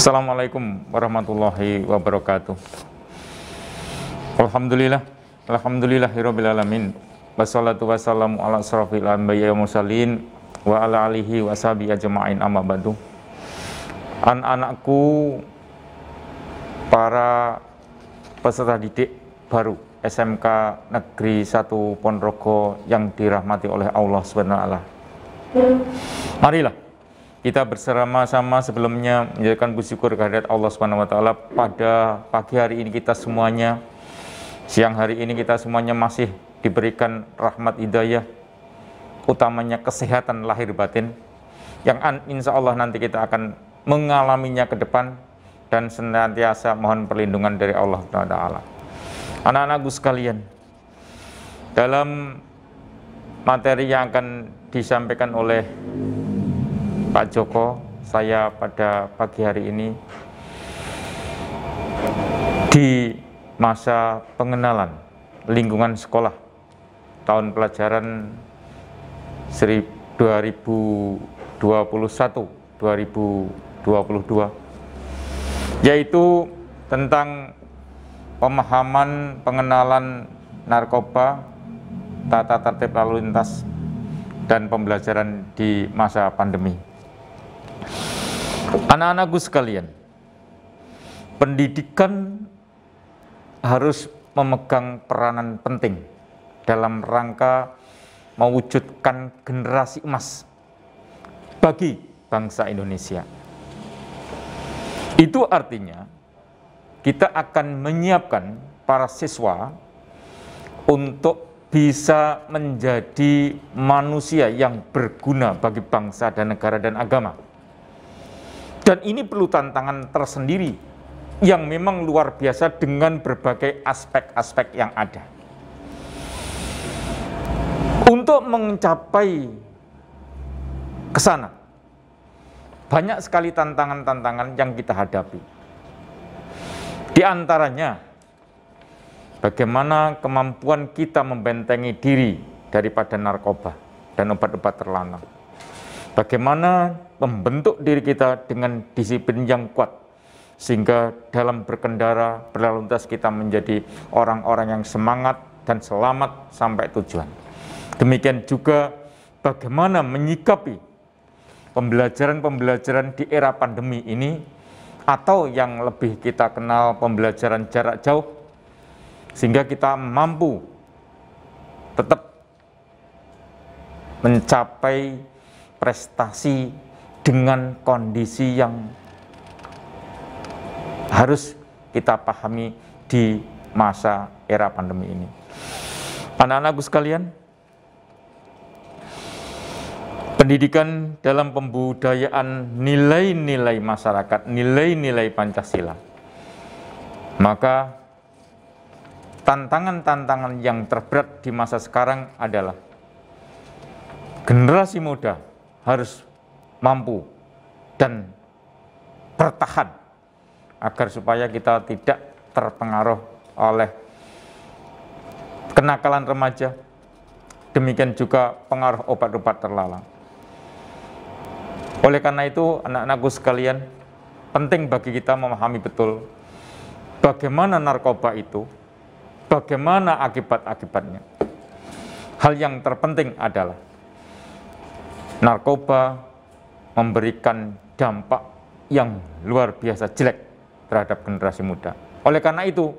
Assalamualaikum warahmatullahi wabarakatuh. Alhamdulillahirabbil alamin. Wassalatu wassalamu ala asrofil anbiya'i wal mursalin wa ala alihi wa sahbihi ajma'in, amma ba'du. Anak-anakku, para peserta didik baru SMK Negeri 1 Ponorogo yang dirahmati oleh Allah SWT. Marilah kita bersama-sama sebelumnya menjadikan bersyukur kehadirat Allah SWT pada pagi hari ini kita semuanya, siang hari ini kita semuanya masih diberikan rahmat hidayah, utamanya kesehatan lahir batin, yang insya Allah nanti kita akan mengalaminya ke depan, dan senantiasa mohon perlindungan dari Allah Ta'ala. Anak-anakku sekalian, dalam materi yang akan disampaikan oleh Pak Joko, saya pada pagi hari ini di masa pengenalan lingkungan sekolah tahun pelajaran 2021-2022, yaitu tentang pemahaman pengenalan narkoba, tata tertib lalu lintas, dan pembelajaran di masa pandemi. Anak-anakku sekalian, pendidikan harus memegang peranan penting dalam rangka mewujudkan generasi emas bagi bangsa Indonesia. Itu artinya kita akan menyiapkan para siswa untuk bisa menjadi manusia yang berguna bagi bangsa dan negara dan agama. Dan ini perlu tantangan tersendiri yang memang luar biasa dengan berbagai aspek-aspek yang ada. Untuk mencapai ke sana, banyak sekali tantangan-tantangan yang kita hadapi. Di antaranya, bagaimana kemampuan kita membentengi diri daripada narkoba dan obat-obat terlarang. Bagaimana membentuk diri kita dengan disiplin yang kuat, sehingga dalam berkendara, berlalu lintas kita menjadi orang-orang yang semangat dan selamat sampai tujuan. Demikian juga bagaimana menyikapi pembelajaran-pembelajaran di era pandemi ini, atau yang lebih kita kenal pembelajaran jarak jauh, sehingga kita mampu tetap mencapai prestasi dengan kondisi yang harus kita pahami di masa era pandemi ini. Anak-anakku sekalian, pendidikan dalam pembudayaan nilai-nilai masyarakat, nilai-nilai Pancasila, maka tantangan-tantangan yang terberat di masa sekarang adalah generasi muda harus mampu dan bertahan agar supaya kita tidak terpengaruh oleh kenakalan remaja, demikian juga pengaruh obat-obat terlarang. Oleh karena itu, anak-anakku sekalian, penting bagi kita memahami betul bagaimana narkoba itu, bagaimana akibat-akibatnya. Hal yang terpenting adalah narkoba memberikan dampak yang luar biasa jelek terhadap generasi muda. Oleh karena itu,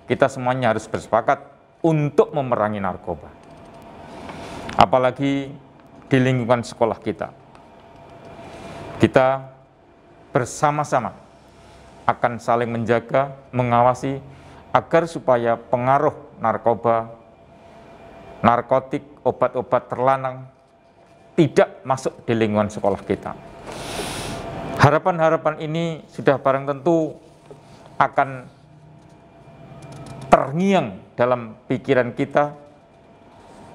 kita semuanya harus bersepakat untuk memerangi narkoba. Apalagi di lingkungan sekolah kita. Kita bersama-sama akan saling menjaga, mengawasi, agar supaya pengaruh narkoba, narkotik, obat-obat terlarang tidak masuk di lingkungan sekolah kita. Harapan-harapan ini sudah barang tentu akan terngiang dalam pikiran kita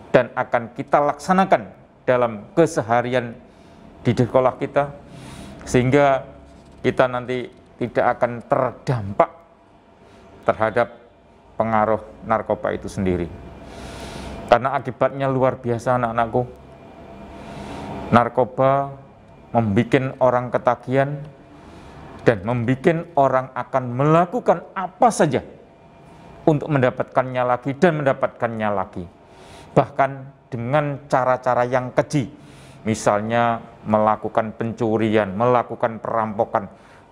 dan akan kita laksanakan dalam keseharian di sekolah kita, sehingga kita nanti tidak akan terdampak terhadap pengaruh narkoba itu sendiri. Karena akibatnya luar biasa, anak-anakku. Narkoba membuat orang ketagihan, dan membuat orang akan melakukan apa saja untuk mendapatkannya lagi dan mendapatkannya lagi. Bahkan dengan cara-cara yang keji, misalnya melakukan pencurian, melakukan perampokan,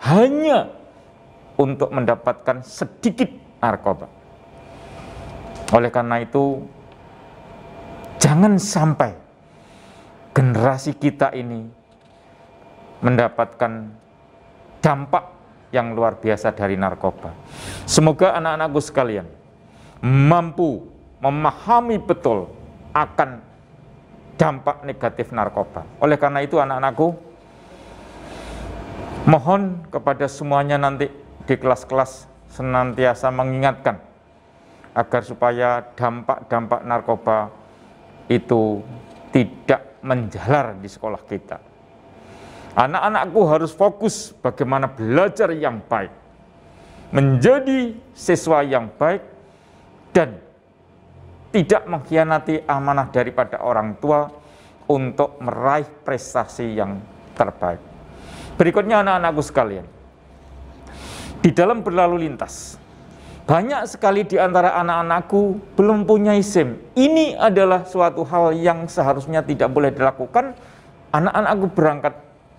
hanya untuk mendapatkan sedikit narkoba. Oleh karena itu, jangan sampai generasi kita ini mendapatkan dampak yang luar biasa dari narkoba. Semoga anak-anakku sekalian mampu memahami betul akan dampak negatif narkoba. Oleh karena itu anak-anakku, mohon kepada semuanya nanti di kelas-kelas senantiasa mengingatkan agar supaya dampak-dampak narkoba itu tidak menjalar di sekolah kita. Anak-anakku harus fokus bagaimana belajar yang baik, menjadi siswa yang baik, dan tidak mengkhianati amanah daripada orang tua untuk meraih prestasi yang terbaik. Berikutnya anak-anakku sekalian, di dalam berlalu lintas, banyak sekali di antara anak-anakku belum punya SIM. Ini adalah suatu hal yang seharusnya tidak boleh dilakukan. Anak-anakku berangkat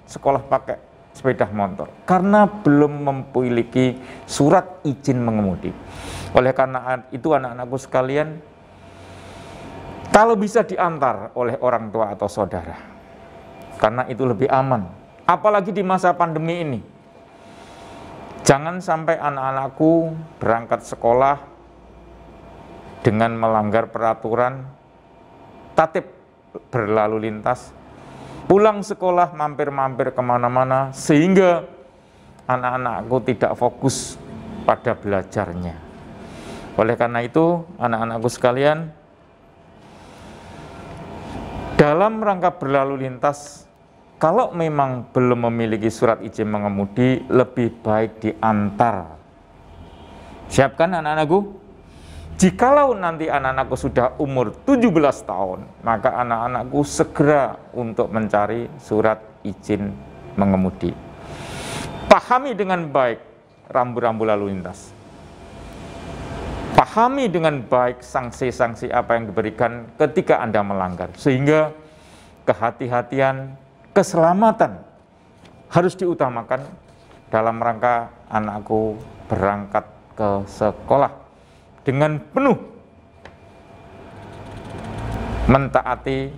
sekolah pakai sepeda motor karena belum memiliki surat izin mengemudi. Oleh karena itu anak-anakku sekalian, kalau bisa diantar oleh orang tua atau saudara, karena itu lebih aman. Apalagi di masa pandemi ini, jangan sampai anak-anakku berangkat sekolah dengan melanggar peraturan, tatib berlalu lintas, pulang sekolah mampir-mampir kemana-mana, sehingga anak-anakku tidak fokus pada belajarnya. Oleh karena itu, anak-anakku sekalian, dalam rangka berlalu lintas, kalau memang belum memiliki surat izin mengemudi, lebih baik diantar. Siapkan anak-anakku. Jikalau nanti anak-anakku sudah umur 17 tahun, maka anak-anakku segera untuk mencari surat izin mengemudi. Pahami dengan baik rambu-rambu lalu lintas. Pahami dengan baik sanksi-sanksi apa yang diberikan ketika Anda melanggar. Sehingga kehati-hatian, keselamatan harus diutamakan dalam rangka anakku berangkat ke sekolah dengan penuh mentaati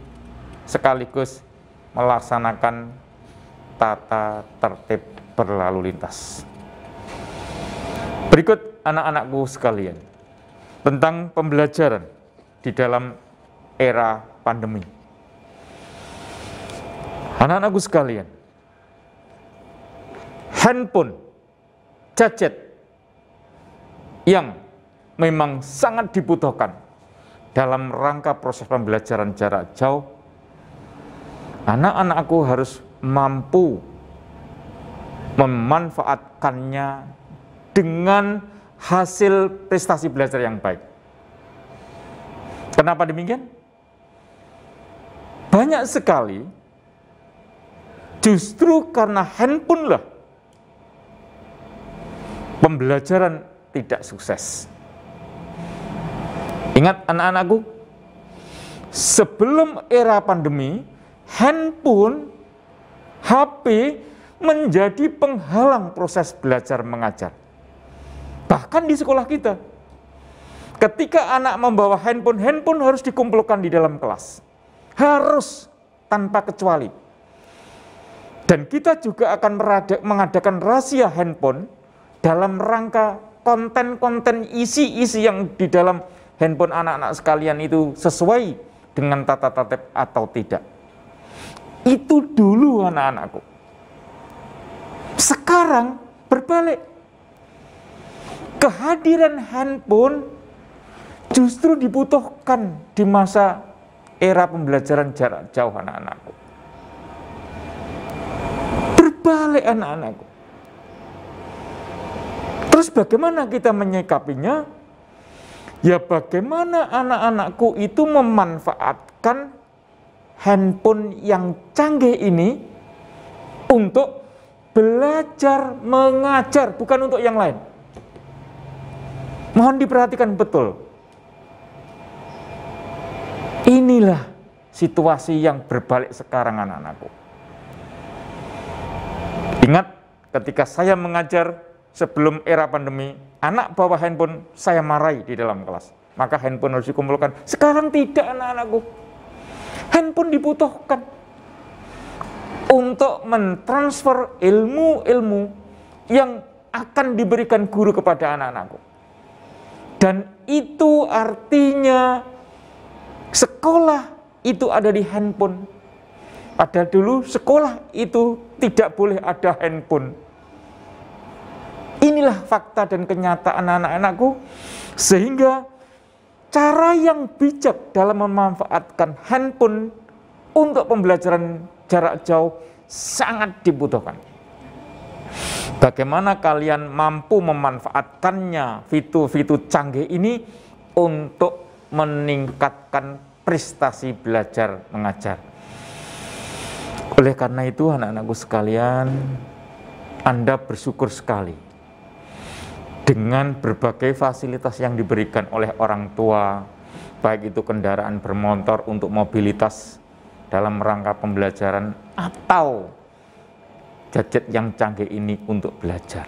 sekaligus melaksanakan tata tertib berlalu lintas. Berikut anak-anakku sekalian, tentang pembelajaran di dalam era pandemi. Anak-anakku sekalian, handphone, gadget yang memang sangat dibutuhkan dalam rangka proses pembelajaran jarak jauh, anak-anakku harus mampu memanfaatkannya dengan hasil prestasi belajar yang baik. Kenapa demikian? Banyak sekali justru karena handphone lah pembelajaran tidak sukses. Ingat anak-anakku, sebelum era pandemi, handphone, HP menjadi penghalang proses belajar mengajar. Bahkan di sekolah kita, ketika anak membawa handphone harus dikumpulkan di dalam kelas. Harus, tanpa kecuali. Dan kita juga akan mengadakan rahasia handphone dalam rangka konten-konten isi-isi yang di dalam handphone anak-anak sekalian itu sesuai dengan tata tertib atau tidak. Itu dulu anak-anakku. Sekarang berbalik. Kehadiran handphone justru dibutuhkan di masa era pembelajaran jarak jauh anak-anakku. Berbalik anak-anakku. Terus bagaimana kita menyikapinya? Ya bagaimana anak-anakku itu memanfaatkan handphone yang canggih ini untuk belajar mengajar, bukan untuk yang lain. Mohon diperhatikan betul. Inilah situasi yang berbalik sekarang, anak-anakku. Ingat, ketika saya mengajar sebelum era pandemi, anak bawa handphone, saya marahi di dalam kelas. Maka handphone harus dikumpulkan. Sekarang tidak, anak-anakku. Handphone dibutuhkan untuk mentransfer ilmu-ilmu yang akan diberikan guru kepada anak-anakku. Dan itu artinya sekolah itu ada di handphone. Padahal dulu sekolah itu tidak boleh ada handphone. Inilah fakta dan kenyataan anak-anakku. Sehingga cara yang bijak dalam memanfaatkan handphone untuk pembelajaran jarak jauh sangat dibutuhkan. Bagaimana kalian mampu memanfaatkannya, fitur-fitur canggih ini untuk meningkatkan prestasi belajar mengajar. Oleh karena itu, anak-anakku sekalian, Anda bersyukur sekali dengan berbagai fasilitas yang diberikan oleh orang tua, baik itu kendaraan bermotor untuk mobilitas dalam rangka pembelajaran atau gadget yang canggih ini untuk belajar.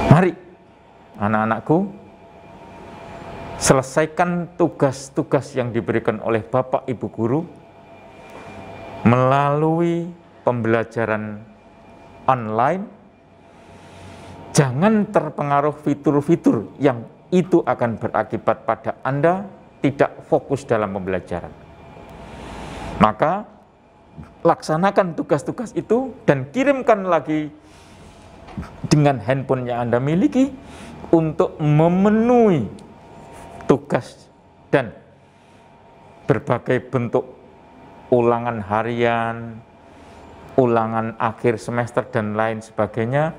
Mari, anak-anakku, selesaikan tugas-tugas yang diberikan oleh Bapak Ibu Guru melalui pembelajaran online. Jangan terpengaruh fitur-fitur yang itu akan berakibat pada Anda tidak fokus dalam pembelajaran. Maka laksanakan tugas-tugas itu dan kirimkan lagi dengan handphone yang Anda miliki untuk memenuhi tugas dan berbagai bentuk ulangan harian, ulangan akhir semester dan lain sebagainya,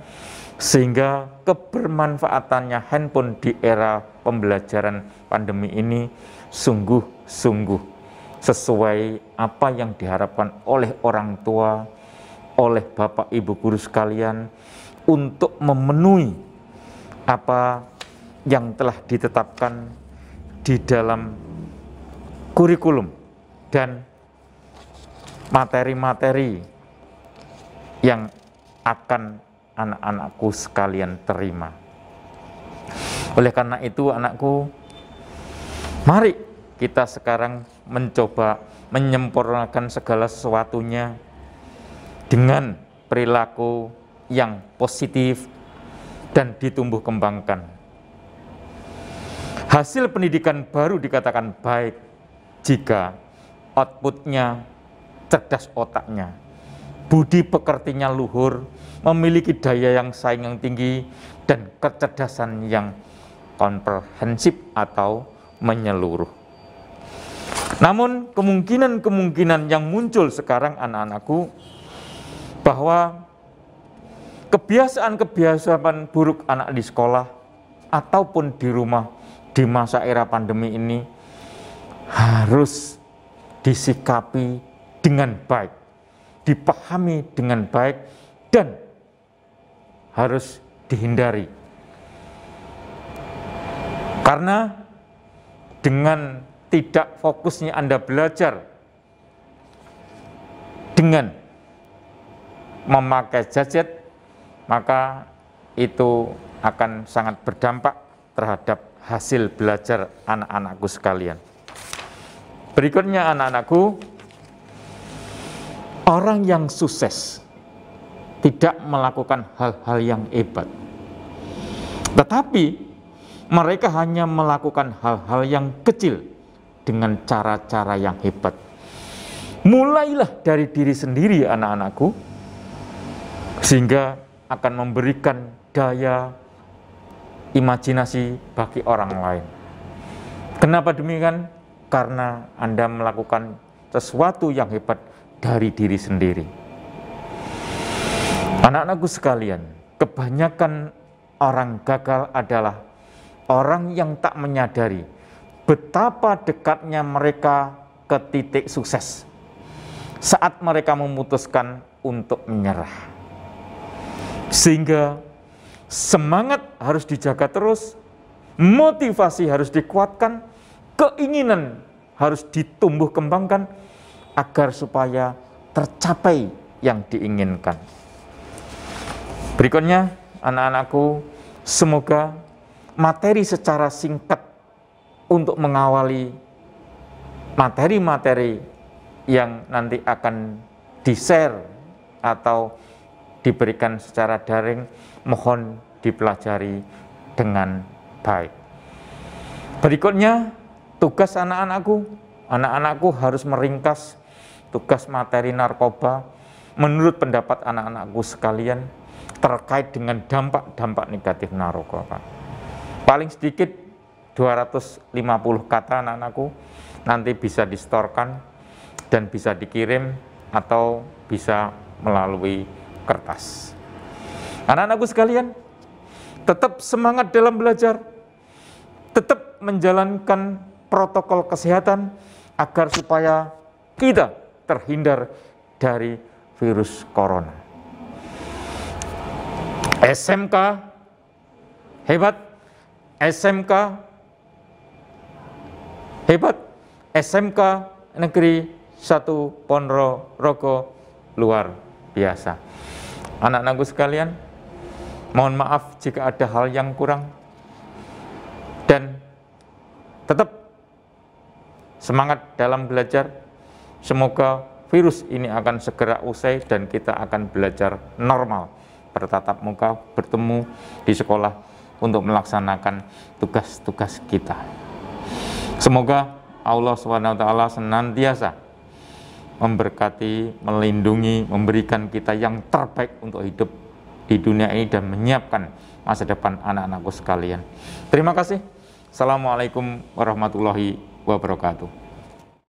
sehingga kebermanfaatannya handphone di era pembelajaran pandemi ini sungguh-sungguh sesuai apa yang diharapkan oleh orang tua, oleh Bapak Ibu Guru sekalian, untuk memenuhi apa yang telah ditetapkan di dalam kurikulum dan materi-materi yang akan anak-anakku sekalian terima. Oleh karena itu, anakku, mari kita sekarang mencoba menyempurnakan segala sesuatunya dengan perilaku yang positif dan ditumbuh kembangkan. Hasil pendidikan baru dikatakan baik jika outputnya cerdas otaknya, budi pekertinya luhur, memiliki daya yang saing yang tinggi, dan kecerdasan yang komprehensif atau menyeluruh. Namun kemungkinan-kemungkinan yang muncul sekarang, anak-anakku, bahwa kebiasaan-kebiasaan buruk anak di sekolah ataupun di rumah di masa era pandemi ini harus disikapi dengan baik, dipahami dengan baik, dan harus dihindari. Karena dengan tidak fokusnya Anda belajar dengan memakai gadget, maka itu akan sangat berdampak terhadap hasil belajar anak-anakku sekalian. Berikutnya, anak-anakku, orang yang sukses tidak melakukan hal-hal yang hebat, tetapi mereka hanya melakukan hal-hal yang kecil dengan cara-cara yang hebat. Mulailah dari diri sendiri, anak-anakku, sehingga akan memberikan daya imajinasi bagi orang lain. Kenapa demikian? Karena Anda melakukan sesuatu yang hebat dari diri sendiri. Anak-anakku sekalian, kebanyakan orang gagal adalah orang yang tak menyadari betapa dekatnya mereka ke titik sukses saat mereka memutuskan untuk menyerah. Sehingga semangat harus dijaga terus, motivasi harus dikuatkan, keinginan harus ditumbuh kembangkan agar supaya tercapai yang diinginkan. Berikutnya, anak-anakku, semoga materi secara singkat untuk mengawali materi-materi yang nanti akan di-share atau diberikan secara daring, mohon dipelajari dengan baik. Berikutnya, tugas anak-anakku harus meringkas tugas materi narkoba menurut pendapat anak-anakku sekalian terkait dengan dampak-dampak negatif narkoba. Paling sedikit 250 kata anak-anakku, nanti bisa distorkan dan bisa dikirim atau bisa melalui kertas. Anak-anakku sekalian, tetap semangat dalam belajar, tetap menjalankan protokol kesehatan agar supaya kita terhindar dari virus corona. SMK hebat, SMK hebat, SMK Negeri 1 Ponorogo luar biasa. Anak-anakku sekalian, mohon maaf jika ada hal yang kurang, dan tetap semangat dalam belajar. Semoga virus ini akan segera usai dan kita akan belajar normal, bertatap muka, bertemu di sekolah untuk melaksanakan tugas-tugas kita. Semoga Allah SWT senantiasa memberkati, melindungi, memberikan kita yang terbaik untuk hidup di dunia ini dan menyiapkan masa depan anak-anakku sekalian. Terima kasih. Assalamualaikum warahmatullahi wabarakatuh.